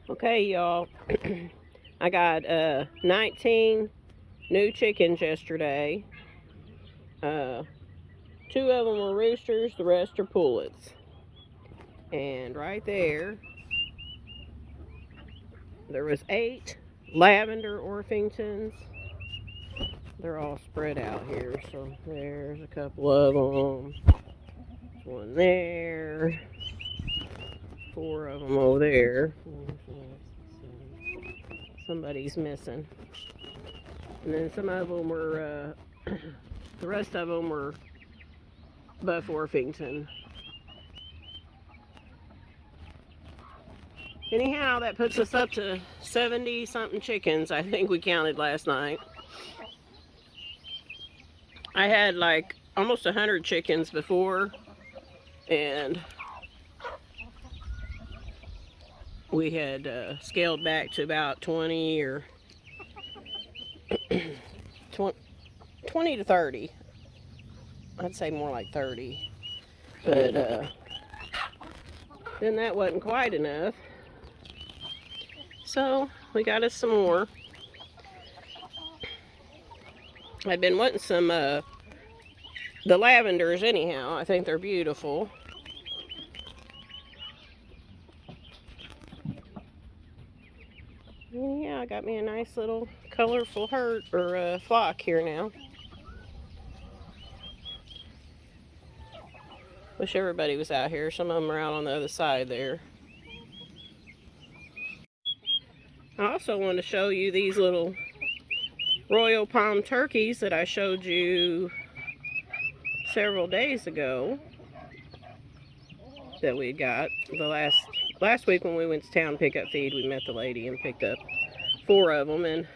Okay, y'all. I got 19 new chickens yesterday. 2 of them were roosters, the rest are pullets. And right there was 8 lavender Orpingtons. They're all spread out here, so there's a couple of them. One there. 4 of them over there. Somebody's missing. And then some of them were, the rest of them were Buff Orpington. Anyhow, that puts us up to 70 something chickens, I think we counted last night. I had like almost 100 chickens before, and we had scaled back to about 20 or 20 to 30. I'd say more like 30. But then that wasn't quite enough. So we got us some more. I've been wanting some the lavenders anyhow. I think they're beautiful. And yeah, I got me a nice little colorful herd or flock here now. Wish everybody was out here. Some of them are out on the other side there. I also want to show you these little royal palm turkeys that I showed you several days ago that we got. The last week when we went to town to pick up feed, we met the lady and picked up 4 of them. And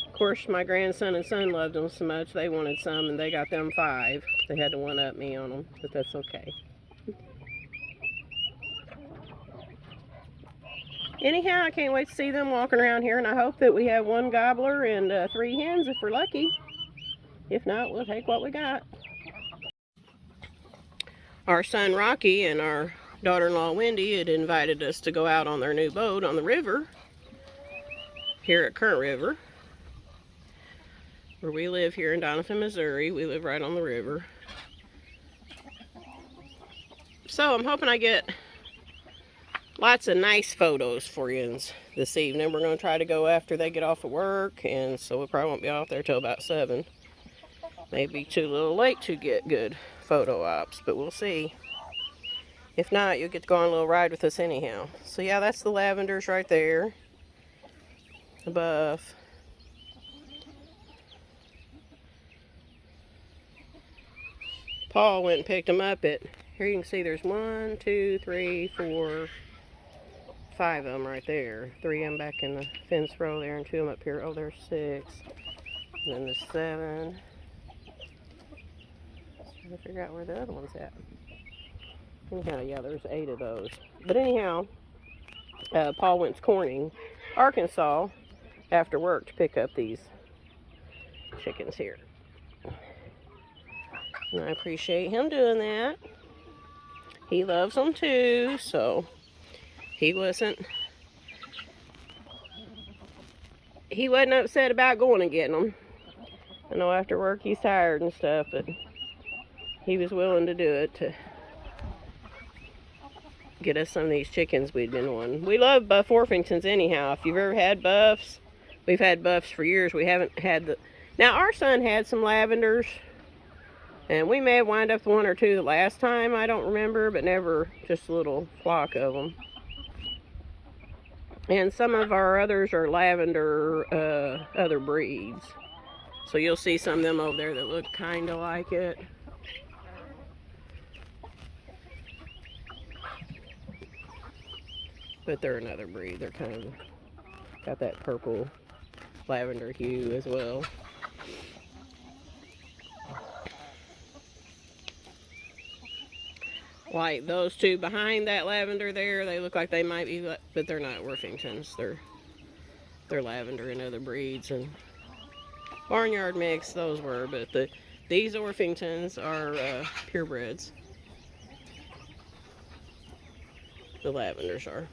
of course, my grandson and son loved them so much they wanted some, and they got them 5. They had to one-up me on them, but that's okay. Anyhow, I can't wait to see them walking around here, and I hope that we have 1 gobbler and 3 hens if we're lucky. If not, we'll take what we got. Our son Rocky and our daughter-in-law Wendy had invited us to go out on their new boat on the river here at Current River, where we live here in Doniphan, Missouri. We live right on the river. So I'm hoping I get lots of nice photos for you this evening. We're going to try to go after they get off of work, and so we probably won't be off there till about 7. Maybe too little late to get good photo ops, but we'll see. If not, you'll get to go on a little ride with us anyhow. So yeah, that's the lavenders right there. The buff. Paul went and picked them up at, here you can see there's 1, 2, 3, 4, 5 of them right there. 3 of them back in the fence row there, and 2 of them up here. Oh, there's 6. And then there's 7. Trying to figure out where the other one's at. Anyhow, yeah, there's 8 of those. But anyhow, Paul went to Corning, Arkansas, after work to pick up these chickens here. And I appreciate him doing that. He loves them too, so he wasn't upset about going and getting them. I know after work he's tired and stuff, but he was willing to do it to get us some of these chickens we'd been wanting. We love Buff Orpingtons anyhow. If you've ever had buffs, we've had buffs for years. We haven't had the... Now, our son had some lavenders, and we may have wound up with 1 or 2 the last time. I don't remember, but never just a little flock of them. And some of our others are lavender, other breeds. So you'll see some of them over there that look kind of like it. But they're another breed. They're kind of got that purple lavender hue as well. Like those 2 behind that lavender there, they look like they might be, but they're not Orpingtons. They're lavender and other breeds, and barnyard mix those were, but these Orpingtons are purebreds. The lavenders are.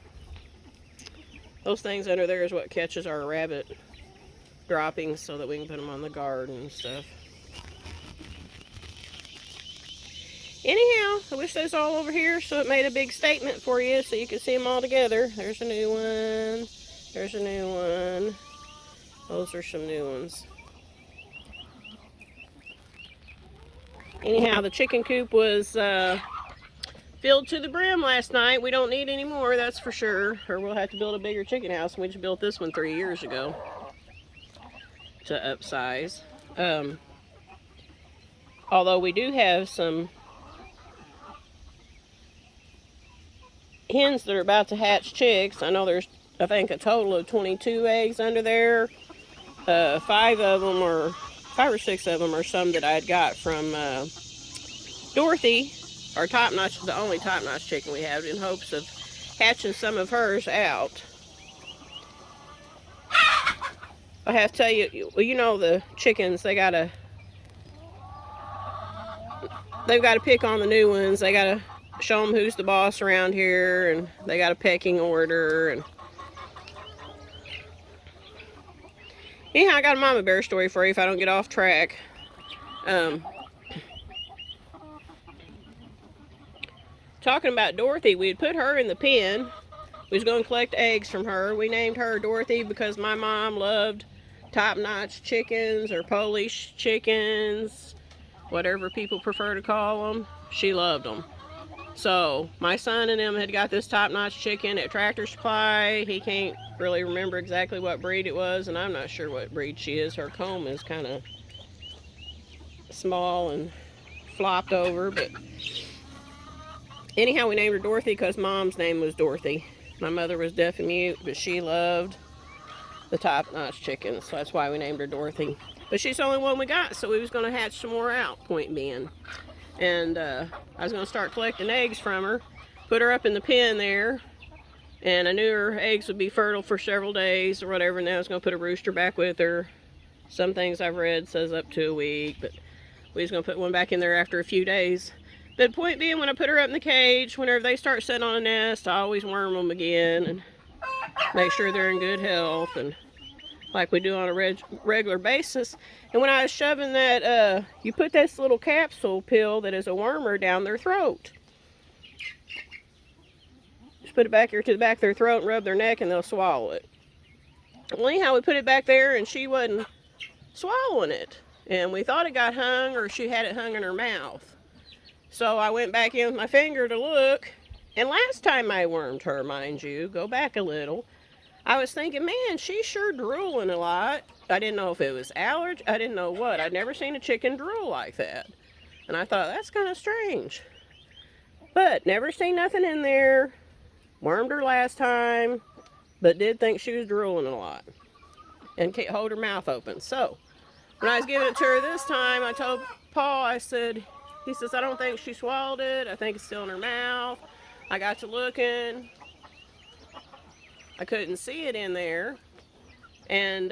Those things under there is what catches our rabbit droppings so that we can put them on the garden and stuff. Anyhow, I wish those all over here so it made a big statement for you so you can see them all together. There's a new one. There's a new one. Those are some new ones. Anyhow, the chicken coop was filled to the brim last night. We don't need any more, that's for sure. Or we'll have to build a bigger chicken house. We just built this one 3 years ago to upsize. Although we do have some hens that are about to hatch chicks. I know there's, I think, a total of 22 eggs under there. 5 or 6 of them are some that I had got from Dorothy, our top-notch, the only top-notch chicken we have, in hopes of hatching some of hers out. I have to tell you, well, you know the chickens, they've got to pick on the new ones. They got to show them who's the boss around here, and they got a pecking order. And anyhow, I got a mama bear story for you if I don't get off track. Talking about Dorothy, we had put her in the pen. We was going to collect eggs from her. We named her Dorothy because my mom loved top-notch chickens or Polish chickens, whatever people prefer to call them. She loved them. So my son and them had got this top-notch chicken at Tractor Supply. He can't really remember exactly what breed it was, and I'm not sure what breed she is. Her comb is kind of small and flopped over, but anyhow, we named her Dorothy because Mom's name was Dorothy. My mother was deaf and mute, but she loved the top-notch chickens, so that's why we named her Dorothy. But she's the only one we got, so we was going to hatch some more out, point being. And I was going to start collecting eggs from her, put her up in the pen there, and I knew her eggs would be fertile for several days or whatever, and then I was going to put a rooster back with her. Some things I've read says up to a week, but we was going to put one back in there after a few days. But point being, when I put her up in the cage, whenever they start sitting on a nest, I always worm them again and make sure they're in good health, and like we do on a regular basis. And when I was shoving that, you put this little capsule pill that is a wormer down their throat. Just put it back here to the back of their throat and rub their neck and they'll swallow it. Well, anyhow, we put it back there and she wasn't swallowing it. And we thought it got hung, or she had it hung in her mouth. So I went back in with my finger to look. And last time I wormed her, mind you, go back a little, I was thinking, man, she's sure drooling a lot. I didn't know if it was allergy. I didn't know what. I'd never seen a chicken drool like that. And I thought, that's kind of strange. But never seen nothing in there. Wormed her last time, but did think she was drooling a lot. And can't hold her mouth open. So, when I was giving it to her this time, I told Paul, I said, he says, I don't think she swallowed it. I think it's still in her mouth. I got to looking. I couldn't see it in there. And,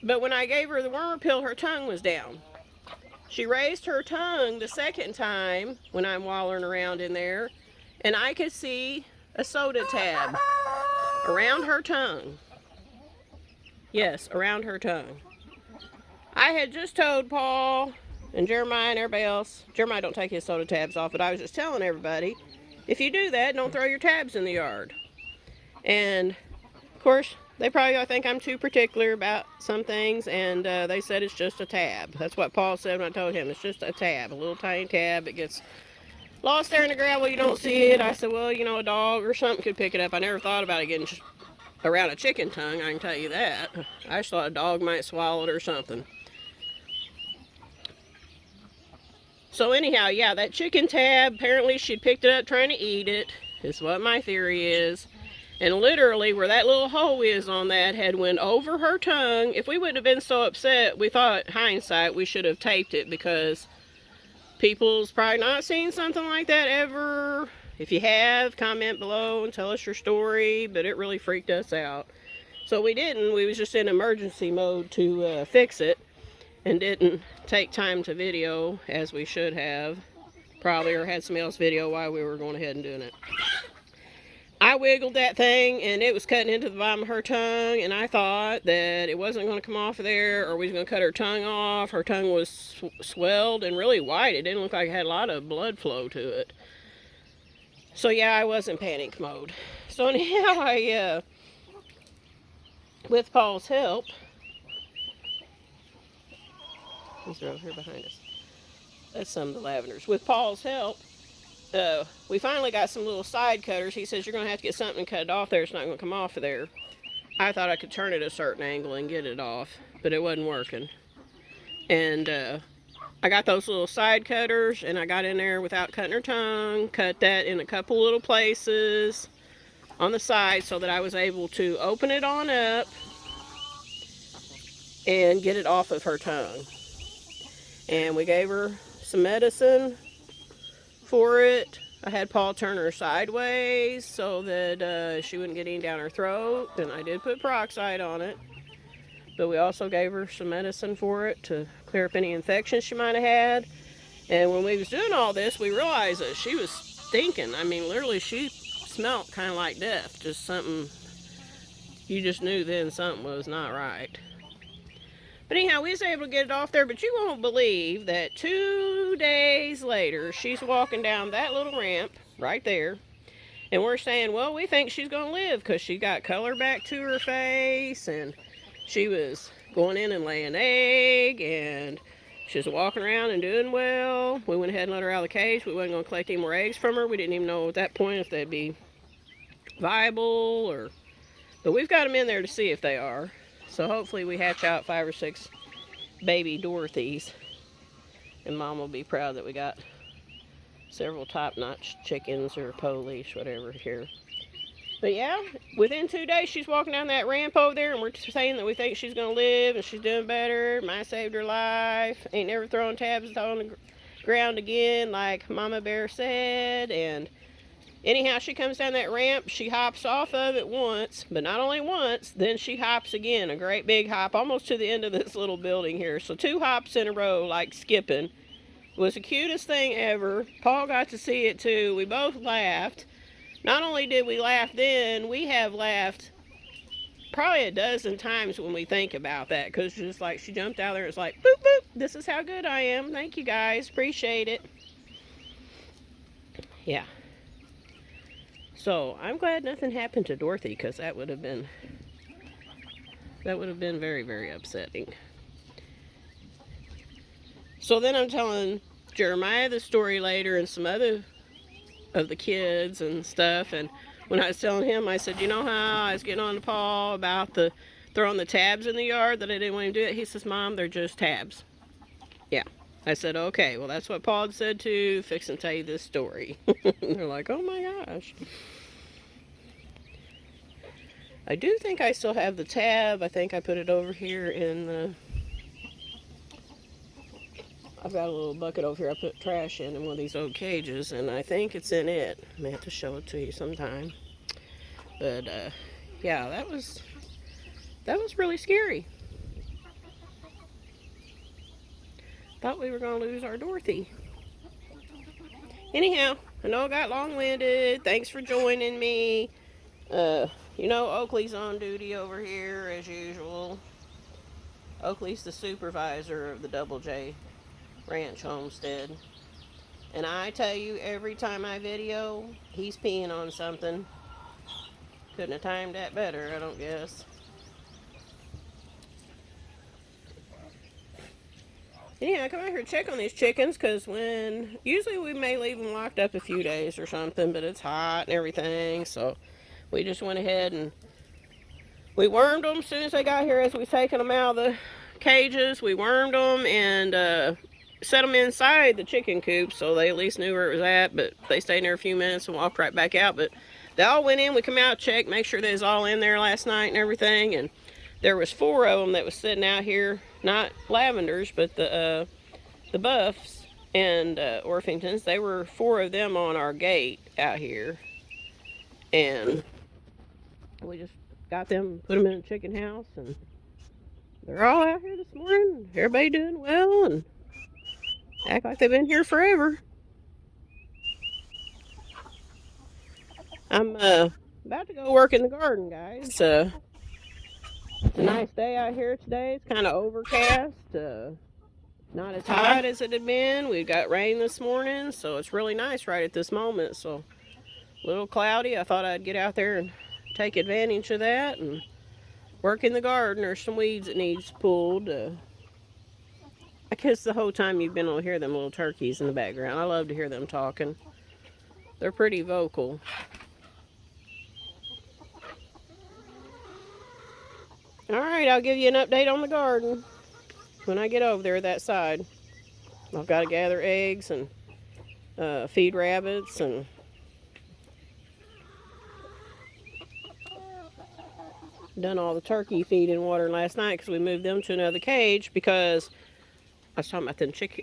but when I gave her the worm pill, her tongue was down. She raised her tongue the second time when I'm wallering around in there, and I could see a soda tab around her tongue. Yes, around her tongue. I had just told Paul and Jeremiah and everybody else, Jeremiah don't take his soda tabs off, but I was just telling everybody, if you do that, don't throw your tabs in the yard. And, of course, they probably think I'm too particular about some things, and they said it's just a tab. That's what Paul said when I told him. It's just a tab, a little tiny tab. It gets lost there in the gravel. You don't see it. I said, well, you know, a dog or something could pick it up. I never thought about it getting around a chicken tongue, I can tell you that. I just thought a dog might swallow it or something. So anyhow, yeah, that chicken tab, apparently she'd picked it up trying to eat it, is what my theory is. And literally, where that little hole is on that had went over her tongue. If we wouldn't have been so upset, we thought, hindsight, we should have taped it, because people's probably not seen something like that ever. If you have, comment below and tell us your story, but it really freaked us out. So we didn't. We was just in emergency mode to fix it, and didn't take time to video as we should have. Probably, or had somebody else video while we were going ahead and doing it. I wiggled that thing, and it was cutting into the bottom of her tongue, and I thought that it wasn't going to come off of there, or we was going to cut her tongue off. Her tongue was swelled and really white. It didn't look like it had a lot of blood flow to it. So yeah, I was in panic mode. So anyhow, with Paul's help, these are over here behind us. That's some of the lavenders. With Paul's help, we finally got some little side cutters. He says, you're going to have to get something and cut it off there. It's not going to come off of there. I thought I could turn it a certain angle and get it off, but it wasn't working. And I got those little side cutters, and I got in there without cutting her tongue, cut that in a couple little places on the side so that I was able to open it on up and get it off of her tongue. And we gave her some medicine for it. I had Paul turn her sideways so that she wouldn't get any down her throat. And I did put peroxide on it. But we also gave her some medicine for it to clear up any infections she might have had. And when we was doing all this, we realized that she was stinking. I mean, literally, she smelled kind of like death. Just something, you just knew then something was not right. But anyhow, we was able to get it off there, but you won't believe that 2 days later, she's walking down that little ramp right there, and we're saying, well, we think she's going to live because she got color back to her face, and she was going in and laying an egg, and she was walking around and doing well. We went ahead and let her out of the cage. We wasn't going to collect any more eggs from her. We didn't even know at that point if they'd be viable, but we've got them in there to see if they are. So hopefully we hatch out 5 or 6 baby Dorothys. And Mom will be proud that we got several top-notch chickens or Polish, whatever, here. But yeah, within 2 days she's walking down that ramp over there, and we're saying that we think she's going to live and she's doing better. I saved her life. Ain't never throwing tabs on the ground again like Mama Bear said. And anyhow, she comes down that ramp, she hops off of it once, but not only once, then she hops again, a great big hop, almost to the end of this little building here. So 2 hops in a row, like skipping. It was the cutest thing ever. Paul got to see it too. We both laughed. Not only did we laugh then, we have laughed probably a dozen times when we think about that, because just like she jumped out there, it's like, boop, boop, this is how good I am. Thank you guys, appreciate it. Yeah. So, I'm glad nothing happened to Dorothy, because that would have been very, very upsetting. So then I'm telling Jeremiah the story later, and some other of the kids and stuff, and when I was telling him, I said, you know how I was getting on to Paul about the throwing the tabs in the yard, that I didn't want him to do it? He says, Mom, they're just tabs. Yeah. I said, okay, well, that's what Paul had said too. Fix and tell you this story. They're like, oh my gosh. I do think I still have the tab. I think I put it over here in the... I've got a little bucket over here I put trash in one of these old cages, and I think it's in it. I may have to show it to you sometime. But, yeah, that was really scary. Thought we were going to lose our Dorothy. Anyhow, I know I got long-winded. Thanks for joining me. You know, Oakley's on duty over here, as usual. Oakley's the supervisor of the Double J Ranch Homestead. And I tell you, every time I video, he's peeing on something. Couldn't have timed that better, I don't guess. Anyhow, I come out here to check on these chickens, because usually we may leave them locked up a few days or something, but it's hot and everything, so we just went ahead and we wormed them as soon as they got here. As we taken them out of the cages, we wormed them and set them inside the chicken coop so they at least knew where it was at, but they stayed there a few minutes and walked right back out. But they all went in. We come out, checked, make sure they was all in there last night and everything, and there was 4 of them that was sitting out here, not lavenders, but the buffs and Orpingtons. They were 4 of them on our gate out here, and we just got them, put them in a chicken house, and they're all out here this morning. Everybody doing well and act like they've been here forever. I'm about to go work in the garden, guys. It's a nice day out here today. It's kind of overcast. Not as hot as it had been. We got rain this morning, so it's really nice right at this moment. So a little cloudy. I thought I'd get out there and take advantage of that and work in the garden. There's some weeds that needs pulled. I guess the whole time you've been able to hear them little turkeys in the background. I love to hear them talking. They're pretty vocal. Alright, I'll give you an update on the garden when I get over there that side. I've got to gather eggs and feed rabbits and done all the turkey feed and water last night because we moved them to another cage because I was talking about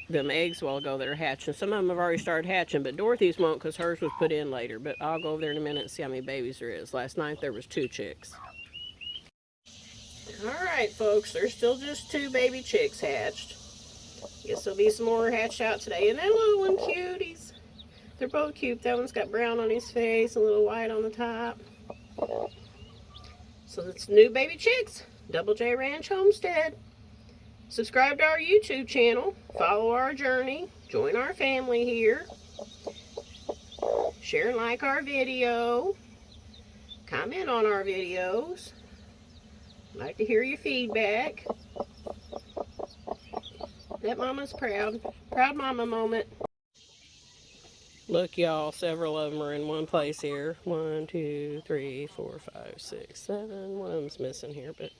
them eggs a while ago that are hatching. Some of them have already started hatching, but Dorothy's won't because hers was put in later. But I'll go over there in a minute and see how many babies there is. Last night there was 2 chicks. Alright folks, there's still just 2 baby chicks hatched. Guess there'll be some more hatched out today. And that little one cuties. They're both cute. That one's got brown on his face, a little white on the top. So it's new baby chicks. Double J Ranch Homestead. Subscribe to our YouTube channel. Follow our journey. Join our family here. Share and like our video. Comment on our videos. I'd like to hear your feedback. That mama's proud. Proud mama moment. Look, y'all, several of them are in one place here. 1, 2, 3, 4, 5, 6, 7. One of them's missing here, but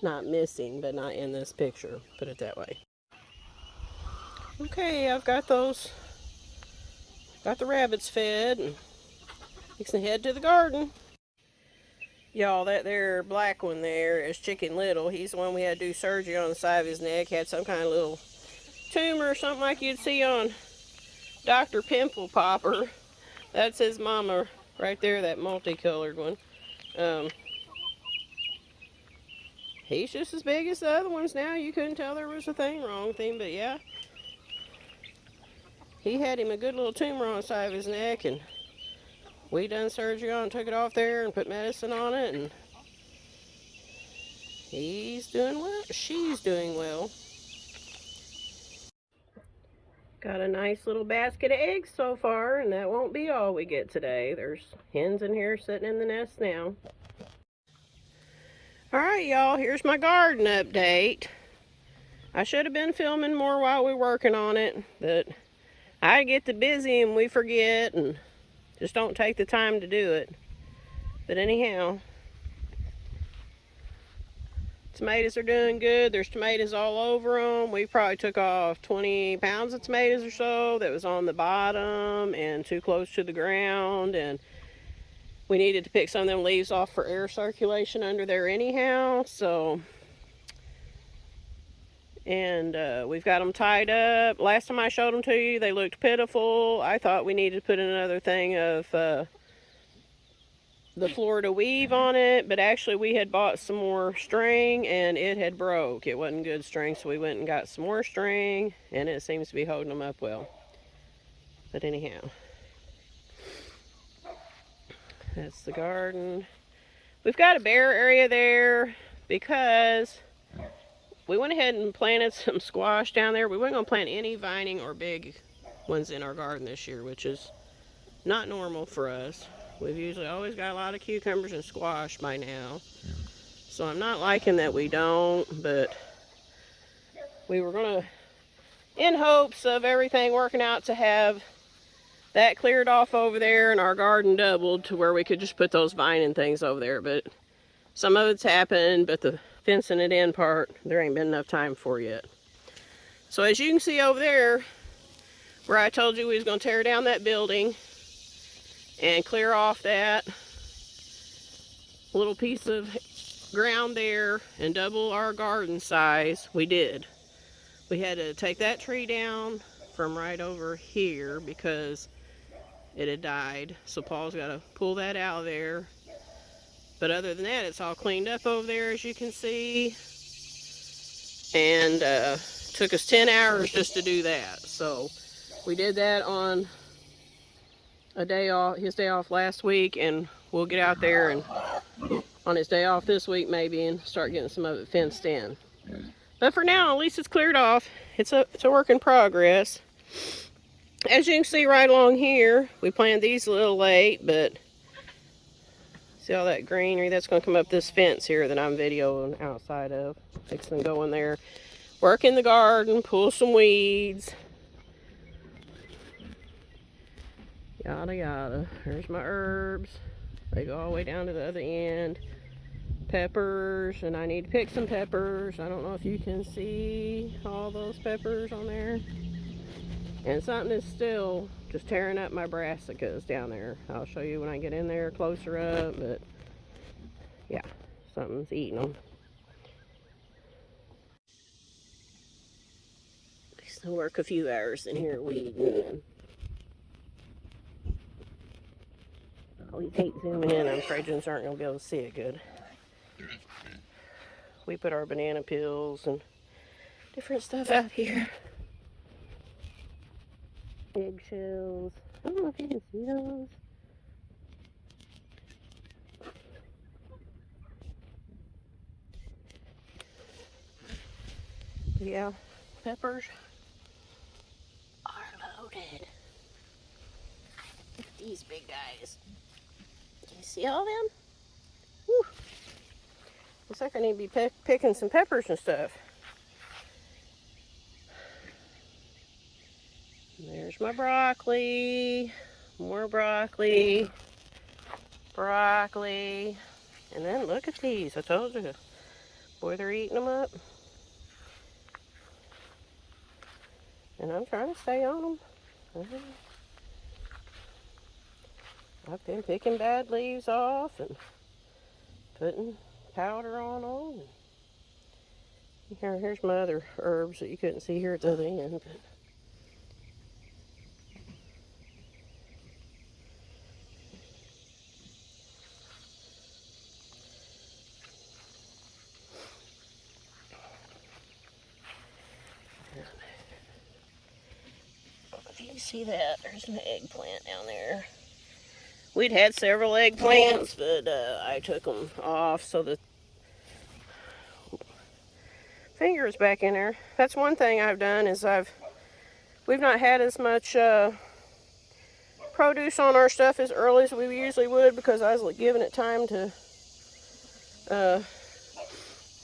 not missing, but not in this picture. Put it that way. Okay, I've got those. Got the rabbits fed and fixing to head to the garden. Y'all, that there black one there is Chicken Little. He's the one we had to do surgery on the side of his neck. Had some kind of little tumor or something like you'd see on Dr. Pimple Popper. That's his mama right there, that multicolored one. He's just as big as the other ones now. You couldn't tell there was a thing wrong with him, but yeah. He had him a good little tumor on the side of his neck, and we done surgery on it, took it off there and put medicine on it, and he's doing well. She's doing well. Got a nice little basket of eggs so far, and that won't be all we get today. There's hens in here sitting in the nest now. Alright, y'all, here's my garden update. I should have been filming more while we were working on it, but I get too busy and we forget and just don't take the time to do it. But anyhow, tomatoes are doing good. There's tomatoes all over them. We probably took off 20 pounds of tomatoes or so that was on the bottom and too close to the ground, and we needed to pick some of them leaves off for air circulation under there anyhow. So, and we've got them tied up. Last time I showed them to you, they looked pitiful. I thought we needed to put another thing of the Florida weave on it, but actually we had bought some more string and it had broke. It wasn't good string, so we went and got some more string, and it seems to be holding them up well. But anyhow, that's the garden. We've got a bare area there because we went ahead and planted some squash down there. We weren't going to plant any vining or big ones in our garden this year, which is not normal for us. We've usually always got a lot of cucumbers and squash by now. So I'm not liking that we don't, but we were going to, in hopes of everything working out, to have that cleared off over there and our garden doubled to where we could just put those vining things over there. But some of it's happened, but the fencing it in part, there ain't been enough time for yet. So as you can see over there, where I told you we was going to tear down that building and clear off that little piece of ground there and double our garden size, we did. We had to take that tree down from right over here because it had died. So Paul's got to pull that out of there. But other than that, it's all cleaned up over there, as you can see. and took us 10 hours just to do that. So we did that on a day off, his day off last week, and we'll get out there and on his day off this week maybe and start getting some of it fenced in. But for now, at least it's cleared off. It's a work in progress. As you can see right along here, we planted these a little late, but see all that greenery? That's going to come up this fence here that I'm videoing outside of. Fixing to go in there, work in the garden, pull some weeds. Yada yada. There's my herbs. They go all the way down to the other end. Peppers, and I need to pick some peppers. I don't know if you can see all those peppers on there. And something is still just tearing up my brassicas down there. I'll show you when I get in there closer up, but yeah, something's eating them. I still work a few hours in here weeding. I always hate zooming in. I'm afraid you aren't going to be able to see it good. We put our banana peels and different stuff out here. Eggshells. I don't know if you can see those. Yeah, peppers are loaded. Look at these big guys. Can you see all them? Whew. Looks like I need to be picking some peppers and stuff. There's my broccoli. More broccoli. Broccoli. And then look at these. I told you. Boy, they're eating them up. And I'm trying to stay on them. I've been picking bad leaves off and putting powder on them. Here's my other herbs that you couldn't see here at the other end. But if you see that, there's an eggplant down there. We'd had several eggplants, but I took them off so the finger is back in there. That's one thing I've done is we've not had as much produce on our stuff as early as we usually would because I was giving it time to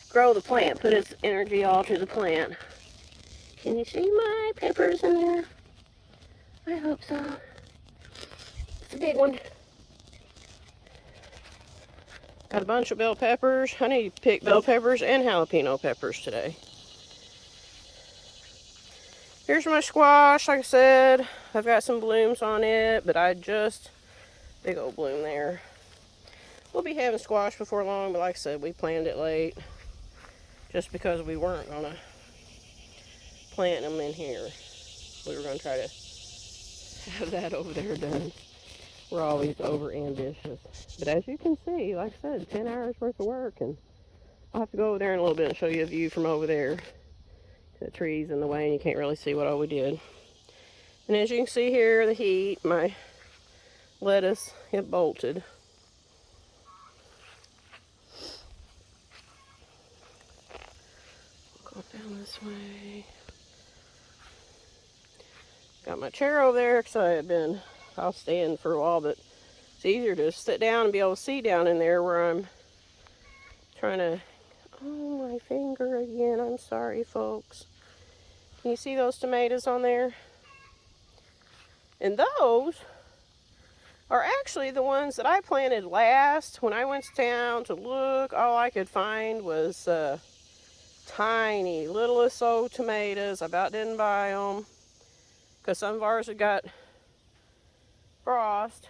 grow the plant, put its energy all to the plant. Can you see my peppers in there? I hope so. It's a big one. Got a bunch of bell peppers. I need to pick bell peppers and jalapeno peppers today. Here's my squash. Like I said, I've got some blooms on it, but big old bloom there. We'll be having squash before long, but like I said, we planned it late just because we weren't going to plant them in here. We were going to try to have that over there done. We're always over ambitious. But as you can see, like I said, 10 hours worth of work, and I'll have to go over there in a little bit and show you a view from over there. The trees in the way and you can't really see what all we did. And as you can see here, the heat, my lettuce, it bolted. Go down this way. Got my chair over there because I'll stand for a while, but it's easier to sit down and be able to see down in there where I'm trying to, oh, my finger again. I'm sorry, folks. Can you see those tomatoes on there? And those are actually the ones that I planted last. When I went to town to look, all I could find was tiny, littlest old tomatoes. I about didn't buy them because some of ours had got frost.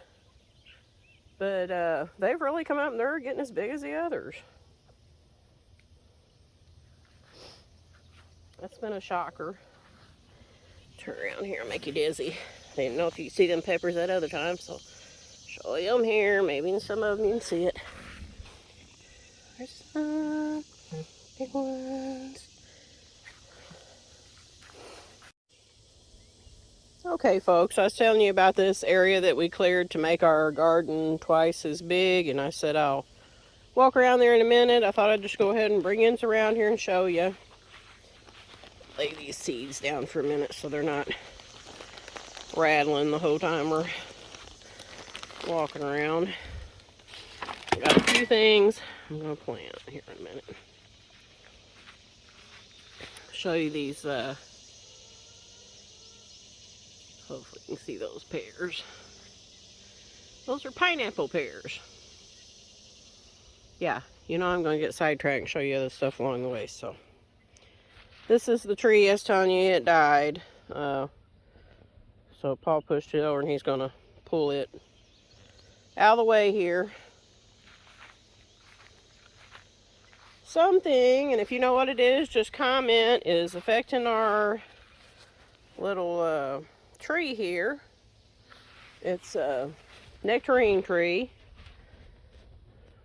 But they've really come up and they're getting as big as the others. That's been a shocker. Turn around here and make you dizzy. I didn't know if you could see them peppers that other time, so show you them here. Maybe in some of them you can see it. There's some big ones. Okay, folks, I was telling you about this area that we cleared to make our garden twice as big, and I said I'll walk around there in a minute. I thought I'd just go ahead and bring ends around here and show you. Lay these seeds down for a minute so they're not rattling the whole time we're walking around. Got a few things I'm going to plant here in a minute. Show you these, hopefully you can see those pears. Those are pineapple pears. Yeah, you know I'm going to get sidetracked and show you other stuff along the way. So this is the tree I was telling you it died. So Paul pushed it over and he's going to pull it out of the way here. Something, and if you know what it is, just comment, is affecting our little tree here. It's a nectarine tree.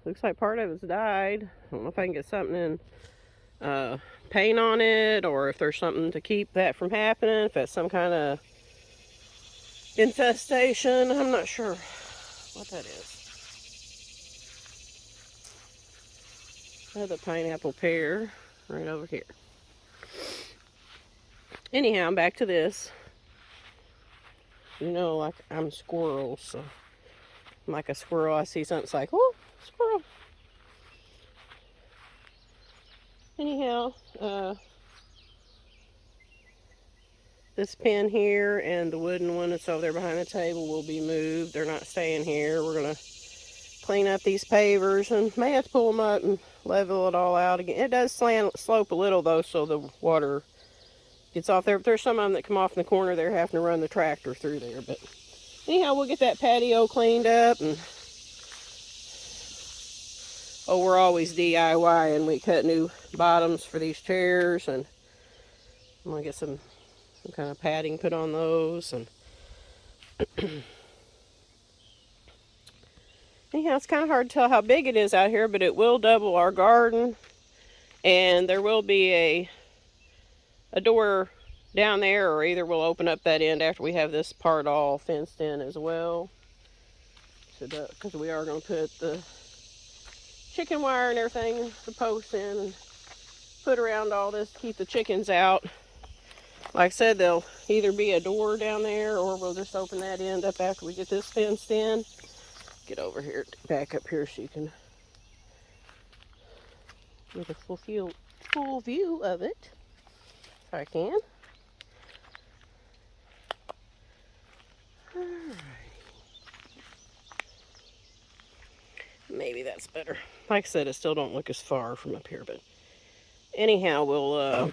Looks like part of it's died. I don't know if I can get something in paint on it, or if there's something to keep that from happening, if that's some kind of infestation. I'm not sure what that is. Another pineapple pear right over here. Anyhow, back to this. You know, like I'm a squirrel, so I'm like a squirrel. I see something, it's like, oh, squirrel. Anyhow, this pen here and the wooden one that's over there behind the table will be moved. They're not staying here. We're going to clean up these pavers and may have to pull them up and level it all out again. It does slope a little though, so the water gets off there. But there's some of them that come off in the corner. They're having to run the tractor through there. But anyhow, we'll get that patio cleaned up. And oh, we're always DIY, and we cut new bottoms for these chairs, and I'm gonna get some kind of padding put on those. And anyhow, it's kind of hard to tell how big it is out here, but it will double our garden, and there will be a door down there, or either we'll open up that end after we have this part all fenced in as well, because we are going to put the chicken wire and everything, the posts in, and put around all this to keep the chickens out. Like I said, there'll either be a door down there, or we'll just open that end up after we get this fenced in. Get over here, back up here so you can get a full view of it, if I can. Alright. Maybe that's better. Like I said, it still don't look as far from up here, but anyhow, we'll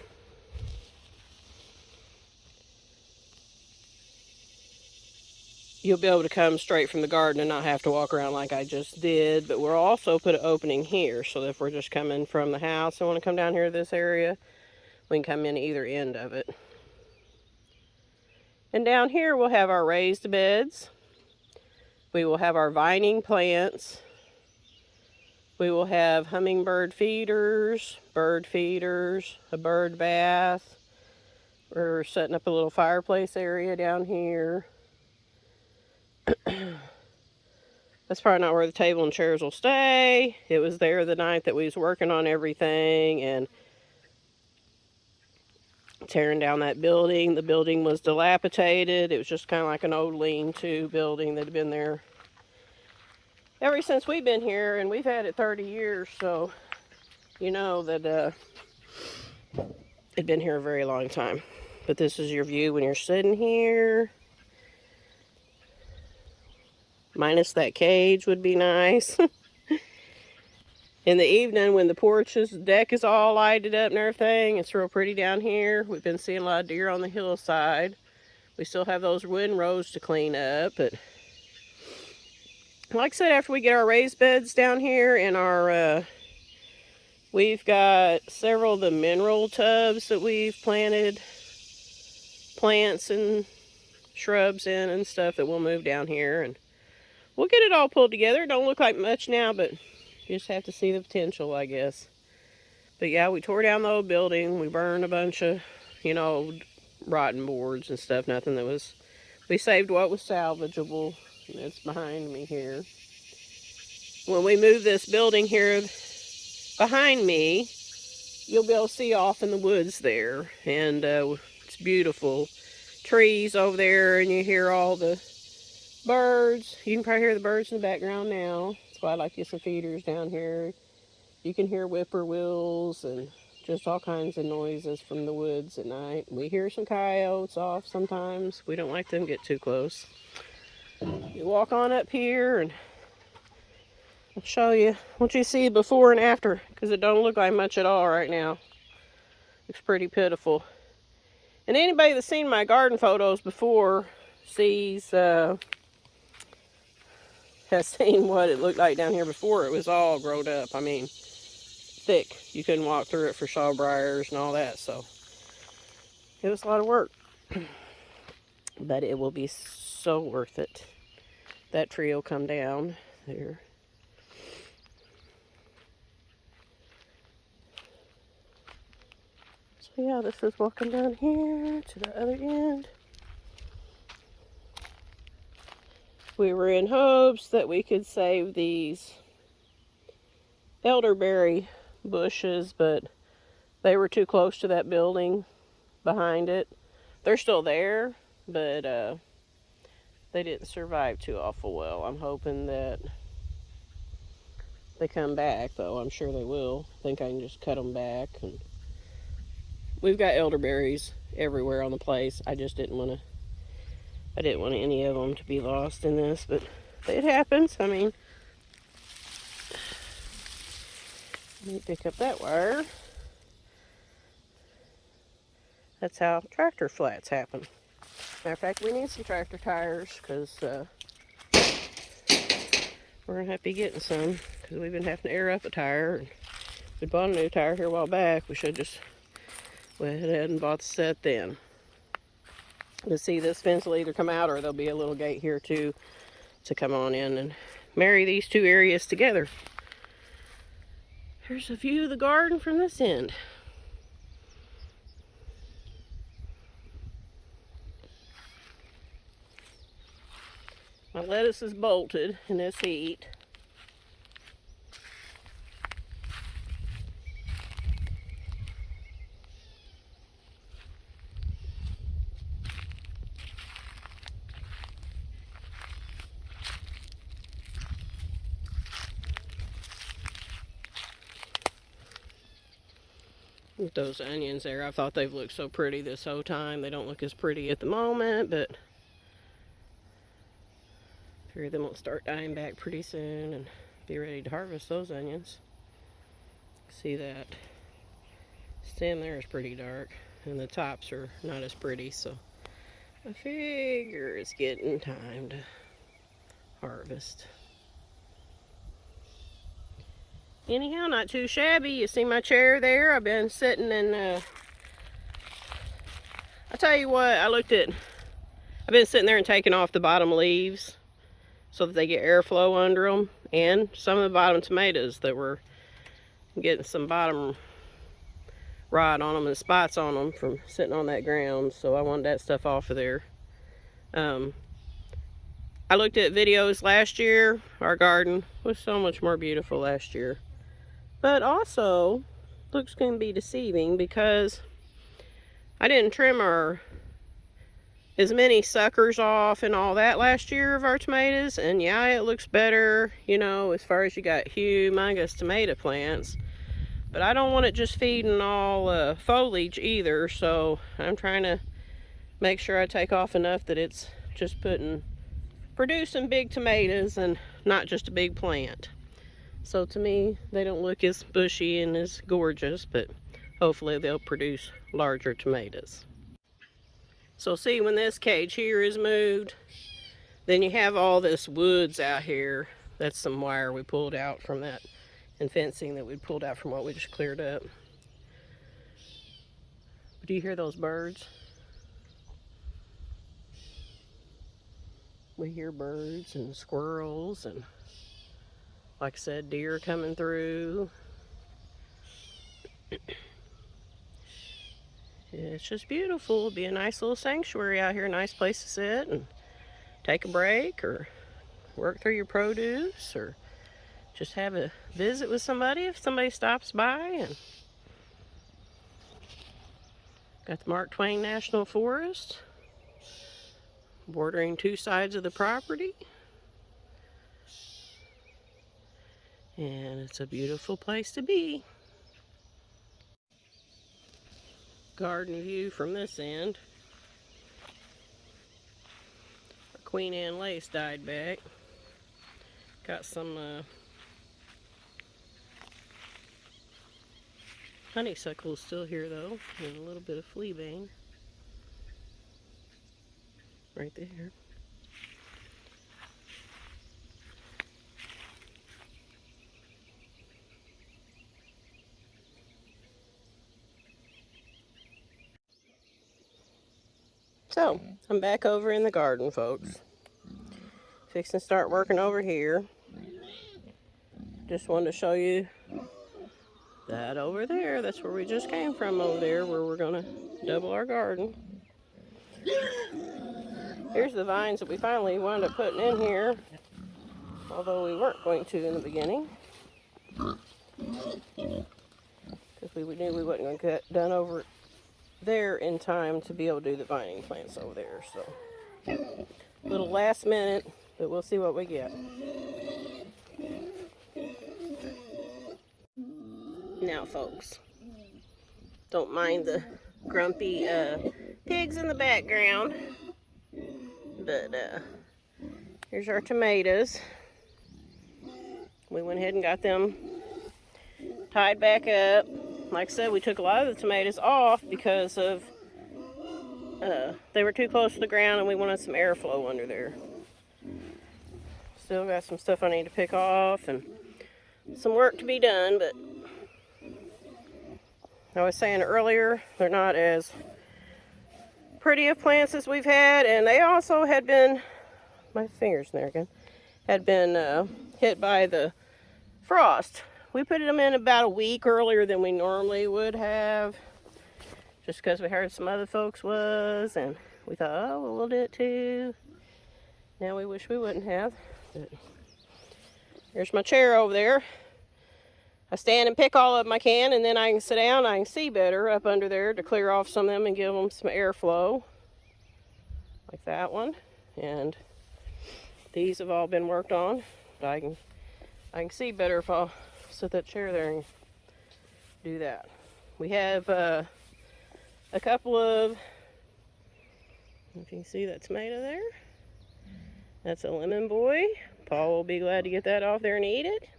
you'll be able to come straight from the garden and not have to walk around like I just did. But we'll also put an opening here, so that if we're just coming from the house and want to come down here to this area, we can come in either end of it. And down here we'll have our raised beds. We will have our vining plants. We will have hummingbird feeders, bird feeders, a bird bath. We're setting up a little fireplace area down here. That's probably not where the table and chairs will stay. It was there the night that we was working on everything and tearing down that building. The building was dilapidated. It was just kind of like an old lean-to building that had been there ever since we've been here, and we've had it 30 years, so you know that it'd been here a very long time. But this is your view when you're sitting here. Minus that cage would be nice. In the evening, when the porch's deck is all lighted up and everything, it's real pretty down here. We've been seeing a lot of deer on the hillside. We still have those windrows to clean up, but like I said, after we get our raised beds down here and our, we've got several of the mineral tubs that we've planted plants and shrubs in and stuff that we'll move down here, and we'll get it all pulled together. It don't look like much now, but you just have to see the potential, I guess. But yeah, we tore down the old building. We burned a bunch of, you know, rotten boards and stuff. Nothing that was We saved what was salvageable. And it's behind me here. When we move this building here behind me, you'll be able to see off in the woods there. And it's beautiful. Trees over there, and you hear all the birds. You can probably hear the birds in the background now. That's why I like to get some feeders down here. You can hear whippoorwills and just all kinds of noises from the woods at night. We hear some coyotes off sometimes. We don't like them to get too close. You walk on up here and I'll show you what you see before and after, because it don't look like much at all right now. Looks pretty pitiful. And anybody that's seen my garden photos before has seen what it looked like down here before. It was all grown up. I mean, thick. You couldn't walk through it for sawbriars and all that, so it was a lot of work. But it will be so worth it. That tree will come down there. So yeah, this is walking down here to the other end. We were in hopes that we could save these elderberry bushes, but they were too close to that building behind it. They're still there, but they didn't survive too awful well. I'm hoping that they come back, though. I'm sure they will. I think I can just cut them back. And we've got elderberries everywhere on the place. I just didn't want any of them to be lost in this, but it happens. I mean, let me pick up that wire. That's how tractor flats happen. Matter of fact, we need some tractor tires, because we're going to have to be getting some, because we've been having to air up a tire. And we bought a new tire here a while back. We should just went ahead and bought the set then. To see, this fence will either come out, or there'll be a little gate here too to come on in and marry these two areas together. Here's a view of the garden from this end. My lettuce is bolted in this heat. With those onions there, I thought they've looked so pretty this whole time. They don't look as pretty at the moment, but I figure them will start dying back pretty soon and be ready to harvest those onions. See that stem there is pretty dark, and the tops are not as pretty, so I figure it's getting time to harvest. Anyhow, not too shabby. You see my chair there? I've been sitting and I'll tell you what, I've been sitting there and taking off the bottom leaves so that they get airflow under them, and some of the bottom tomatoes that were getting some bottom rot on them and spots on them from sitting on that ground, so I wanted that stuff off of there. I looked at videos last year. Our garden was so much more beautiful last year. But also, looks going to be deceiving, because I didn't trim as many suckers off and all that last year of our tomatoes. And yeah, it looks better, you know, as far as you got humongous tomato plants. But I don't want it just feeding all foliage either. So I'm trying to make sure I take off enough that it's just producing big tomatoes and not just a big plant. So to me, they don't look as bushy and as gorgeous, but hopefully they'll produce larger tomatoes. So see, when this cage here is moved, then you have all this woods out here. That's some wire we pulled out from that, and fencing that we pulled out from what we just cleared up. But do you hear those birds? We hear birds and squirrels, and like I said, deer coming through. It's just beautiful. It'll be a nice little sanctuary out here, nice place to sit and take a break or work through your produce or just have a visit with somebody if somebody stops by. And got the Mark Twain National Forest bordering two sides of the property. And it's a beautiful place to be. Garden view from this end. Our Queen Anne lace died back. Got some honeysuckles still here though, and a little bit of fleabane right there. So, I'm back over in the garden, folks. Fixing to start working over here. Just wanted to show you that over there. That's where we just came from over there, where we're going to double our garden. Here's the vines that we finally wound up putting in here, although we weren't going to in the beginning, because we knew we wasn't going to get done over there in time to be able to do the vining plants over there. So, a little last minute, but we'll see what we get. Now, folks, don't mind the grumpy pigs in the background, but here's our tomatoes. We went ahead and got them tied back up. Like I said, we took a lot of the tomatoes off because of they were too close to the ground and we wanted some airflow under there. Still got some stuff I need to pick off and some work to be done, but I was saying earlier, they're not as pretty of plants as we've had, and they also had been, my fingers in there again, had been hit by the frost. We put them in about a week earlier than we normally would have, just because we heard some other folks was, and we thought, oh, well, we'll do it too. Now we wish we wouldn't have. But here's my chair over there. I stand and pick all of them I can, and then I can sit down. I can see better up under there to clear off some of them and give them some airflow, like that one. And these have all been worked on, but I can see better if I'll sit that chair there and do that. We have a couple of, if you can see that tomato there, that's a lemon boy. Paul will be glad to get that off there and eat it.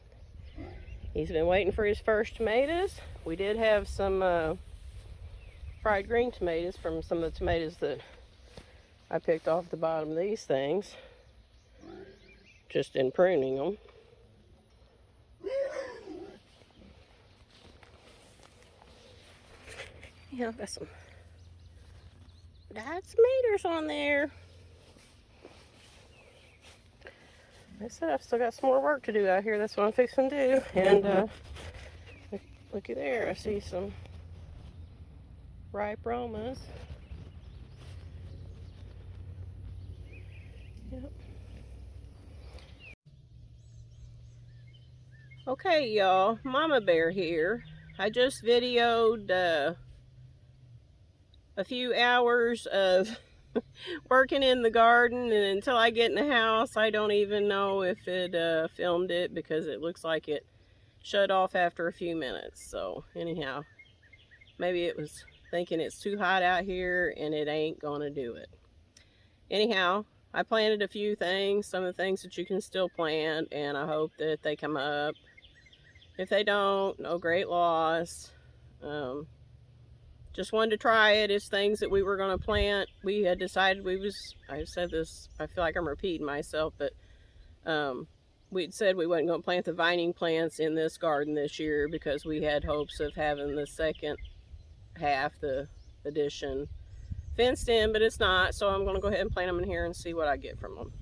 He's been waiting for his first tomatoes. We did have some fried green tomatoes from some of the tomatoes that I picked off the bottom of these things, just in pruning them. Yeah, I've got some dyed tomatoes on there. Like I said, I've still got some more work to do out here. That's what I'm fixing to do. And looky there, I see some ripe Romas. Yep. Okay, y'all, Mama Bear here. I just videoed a few hours of working in the garden, and until I get in the house, I don't even know if it filmed it, because it looks like it shut off after a few minutes. So anyhow, maybe it was thinking it's too hot out here and it ain't gonna do it. Anyhow, I planted a few things, some of the things that you can still plant, and I hope that they come up. If they don't, no great loss. Just wanted to try it. It's things that we were going to plant. We had decided I said this, I feel like I'm repeating myself, but we'd said we wasn't going to plant the vining plants in this garden this year because we had hopes of having the second half, the addition, fenced in, but it's not. So I'm going to go ahead and plant them in here and see what I get from them.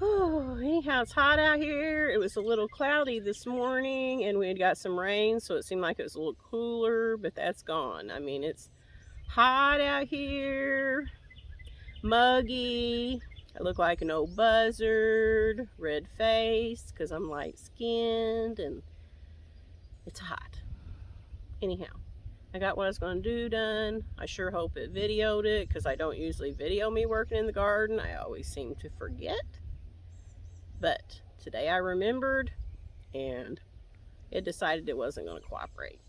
Oh, anyhow, it's hot out here. It was a little cloudy this morning and we had got some rain, so it seemed like it was a little cooler, but that's gone. I mean, it's hot out here, muggy. I look like an old buzzard, red face because I'm light skinned, and it's hot. Anyhow, I got what I was going to do done. I sure hope it videoed it because I don't usually video me working in the garden. I always seem to forget. But today I remembered and it decided it wasn't going to cooperate.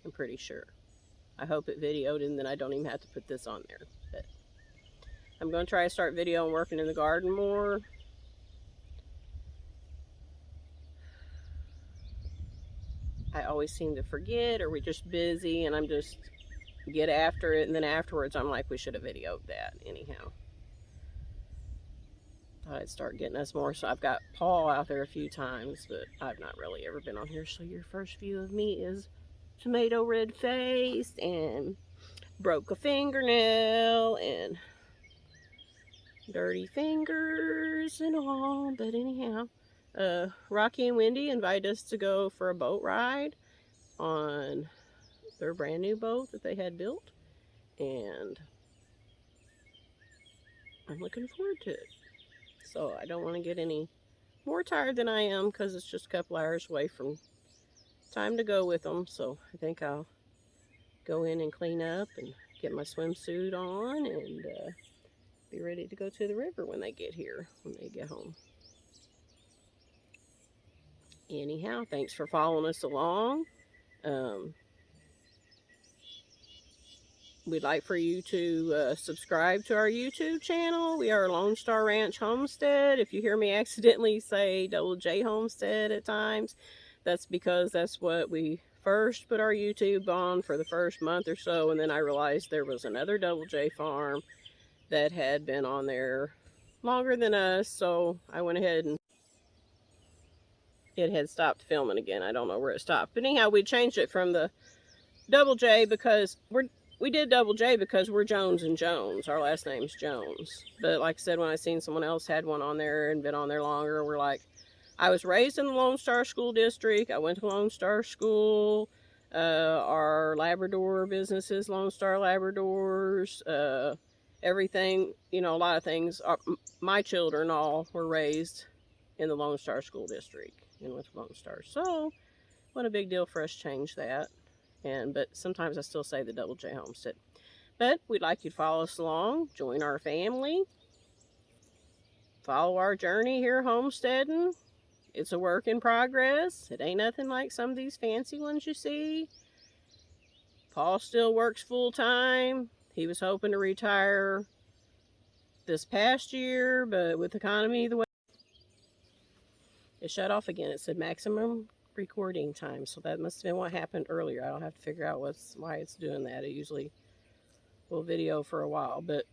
I'm pretty sure. I hope it videoed and then I don't even have to put this on there. But I'm going to try to start videoing working in the garden more. I always seem to forget, or we're just busy and I'm just get after it, and then afterwards I'm like, we should have videoed that. Anyhow, thought I'd start getting us more. So I've got Paul out there a few times, but I've not really ever been on here. So your first view of me is tomato red faced and broke a fingernail and dirty fingers and all. But anyhow, Rocky and Wendy invited us to go for a boat ride on their brand new boat that they had built, and I'm looking forward to it. So I don't want to get any more tired than I am because it's just a couple hours away from time to go with them. So I think I'll go in and clean up and get my swimsuit on and be ready to go to the river when they get here, when they get home. Anyhow, thanks for following us along. We'd like for you to subscribe to our YouTube channel. We are Lone Star Ranch Homestead. If you hear me accidentally say Double J Homestead at times, that's because that's what we first put our YouTube on for the first month or so, and then I realized there was another Double J farm that had been on there longer than us, so I went ahead and it had stopped filming again. I don't know where it stopped. But anyhow, we changed it from the Double J because we did Double J because we're Jones and Jones. Our last name's Jones. But like I said, when I seen someone else had one on there and been on there longer, we're like, I was raised in the Lone Star School District. I went to Lone Star School. Our Labrador businesses, Lone Star Labradors, everything, you know, a lot of things. My children all were raised in the Lone Star School District and with Lone Star. So, what a big deal for us to change that. But sometimes I still say the Double J Homestead. But we'd like you to follow us along, join our family, follow our journey here homesteading. It's a work in progress. It ain't nothing like some of these fancy ones you see. Paul still works full time. He was hoping to retire this past year, but with the economy the way it shut off again, it said maximum recording time, so that must have been what happened earlier. I don't have to figure out why it's doing that. It usually will video for a while, but